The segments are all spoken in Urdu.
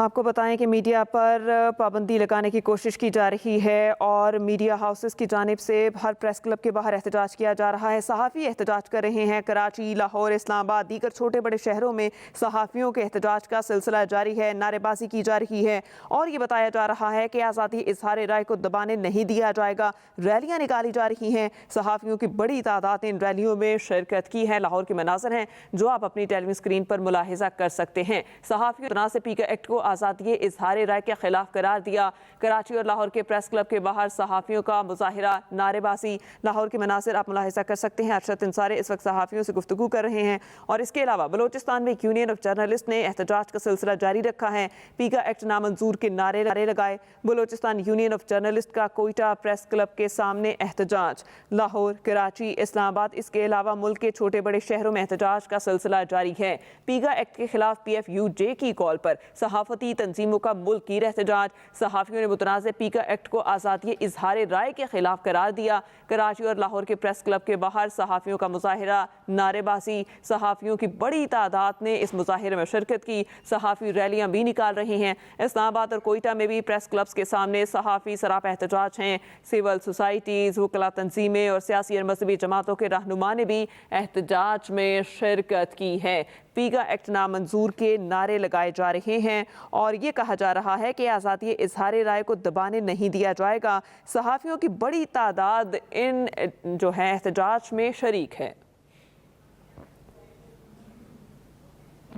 آپ کو بتائیں کہ میڈیا پر پابندی لگانے کی کوشش کی جا رہی ہے اور میڈیا ہاؤسز کی جانب سے ہر پریس کلب کے باہر احتجاج کیا جا رہا ہے۔ صحافی احتجاج کر رہے ہیں۔ کراچی، لاہور، اسلام آباد، دیگر چھوٹے بڑے شہروں میں صحافیوں کے احتجاج کا سلسلہ جاری ہے، نعرے بازی کی جا رہی ہے اور یہ بتایا جا رہا ہے کہ آزادی اظہار رائے کو دبانے نہیں دیا جائے گا۔ ریلیاں نکالی جا رہی ہیں، صحافیوں کی بڑی تعداد نے ان ریلیوں میں شرکت کی ہے۔ لاہور کے مناظر ہیں جو آپ اپنی ٹیلی ویژن اسکرین پر ملاحظہ کر سکتے ہیں۔ صحافیوں سے پیکا ایکٹ کو آزادی اظہار رائے کے خلاف قرار دیا۔ کراچی اور لاہور کے پریس کلب کے باہر صحافیوں کا مظاہرہ، نعرے بازی۔ لاہور کے مناظر آپ ملاحظہ کر سکتے ہیں۔ ارشد انصاری اس وقت صحافیوں سے گفتگو کر رہے ہیں اور اس کے علاوہ بلوچستان میں یونین آف جرنلسٹ نے احتجاج کا سلسلہ جاری رکھا ہے۔ پیکا ایکٹ نامنظور کے نعرے لگائے۔ بلوچستان یونین آف جرنلسٹ کا کوئٹہ پریس کلب کے سامنے احتجاج۔ لاہور، کراچی، اسلام آباد، اس کے علاوہ ملک کے چھوٹے بڑے شہروں میں احتجاج کا سلسلہ جاری ہے۔ پیکا ایکٹ کے خلاف PFUJ کی کال پر صحافتی تنظیموں کا ملک گیر احتجاج۔ صحافیوں نے متنازع پیکا ایکٹ کو آزادی اظہار رائے کے خلاف قرار دیا۔ کراچی اور لاہور کے پریس کلب کے باہر صحافیوں کا مظاہرہ، نعرے بازی۔ صحافیوں کی بڑی تعداد نے اس مظاہرے میں شرکت کی۔ صحافی ریلیاں بھی نکال رہے ہیں۔ اسلام آباد اور کوئٹہ میں بھی پریس کلبز کے سامنے صحافی سراپا احتجاج ہیں۔ سول سوسائٹیز، وکلا تنظیمیں اور سیاسی اور مذہبی جماعتوں کے رہنما نے بھی احتجاج میں شرکت کی ہے۔ پیکا ایکٹ نامنظور کے نعرے لگائے جا رہے ہیں اور یہ کہا جا رہا ہے کہ آزادی اظہار رائے کو دبانے نہیں دیا جائے گا۔ صحافیوں کی بڑی تعداد ان جو ہے احتجاج میں شریک ہے۔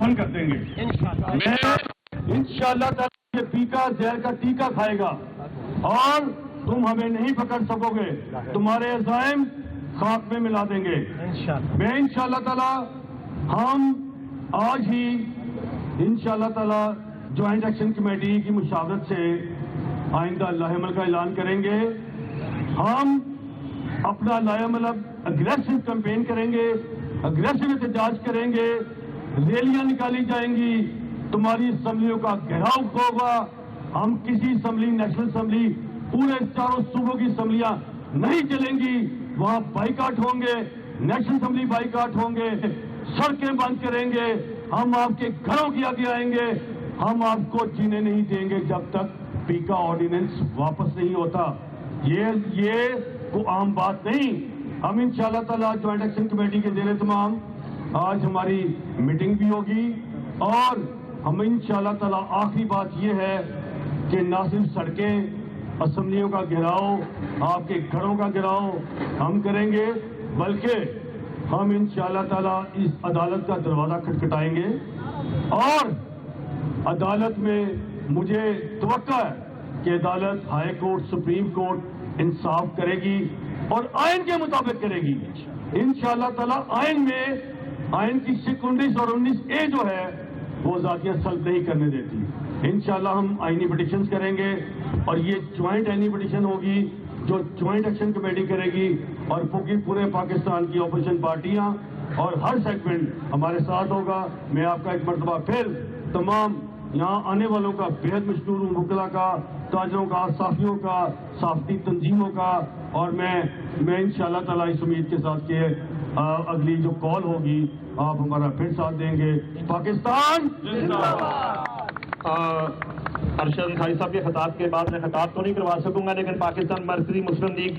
ہم کر دیں گے انشاءاللہ تعالی یہ پیکا زہر کا ٹیکا کھائے گا اور تم ہمیں نہیں پکڑ سکو گے۔ تمہارے عزائم خاک میں ملا دیں گے۔ میں انشاءاللہ تعالی ہم آج ہی انشاءاللہ تعالی جوائنٹ ایکشن کمیٹی کی مشاورت سے آئندہ لائحہ عمل کا اعلان کریں گے۔ ہم اپنا لائحہ عمل اگریسو کیمپین کریں گے، اگریسو احتجاج کریں گے، ریلیاں نکالی جائیں گی، تمہاری اسمبلیوں کا گھیراؤ ہوگا۔ ہم کسی اسمبلی، نیشنل اسمبلی، پورے چاروں صوبوں کی اسمبلیاں نہیں چلیں گی، وہاں بائیکاٹ ہوں گے، نیشنل اسمبلی بائیکاٹ ہوں گے، سڑکیں بند کریں گے، ہم آپ کے گھروں کے آگے آئیں گے، ہم آپ کو جینے نہیں دیں گے جب تک پیکا آرڈیننس واپس نہیں ہوتا۔ یہ کوئی عام بات نہیں۔ ہم انشاءاللہ تعالی جوائنٹ ایکشن کمیٹی کے زیر اہتمام آج ہماری میٹنگ بھی ہوگی اور ہم انشاءاللہ تعالی آخری بات یہ ہے کہ نہ صرف سڑکیں، اسمبلیوں کا گھیراؤ، آپ کے گھروں کا گھیراؤ ہم کریں گے، بلکہ ہم انشاءاللہ تعالی اس عدالت کا دروازہ کھٹکھٹائیں گے اور عدالت میں مجھے توقع ہے کہ عدالت ہائی کورٹ، سپریم کورٹ انصاف کرے گی اور آئین کے مطابق کرے گی۔ انشاءاللہ تعالی آئین کی شق 19 اور 19A جو ہے وہ ذاتیہ سلب نہیں کرنے دیتی۔ انشاءاللہ ہم آئینی پٹیشنز کریں گے اور یہ جوائنٹ آئینی پٹیشن ہوگی جو جوائنٹ ایکشن کمیٹی کرے گی اور پورے پاکستان کی اپوزیشن پارٹیاں اور ہر سیگمنٹ ہمارے ساتھ ہوگا۔ میں آپ کا ایک مرتبہ پھر تمام یہاں آنے والوں کا بےحد مشکور ہوں، وکلا کا، تاجروں کا، صحافیوں کا، صحافتی تنظیموں کا، اور میں انشاءاللہ تعالیٰ اس امید کے ساتھ کہ اگلی جو کال ہوگی آپ ہمارا پھر ساتھ دیں گے۔ پاکستان زندہ باد۔ ارشد انصاری صاحب کے خطاب کے بعد میں خطاب تو نہیں کروا سکوں گا، لیکن پاکستان مرکزی مسلم لیگ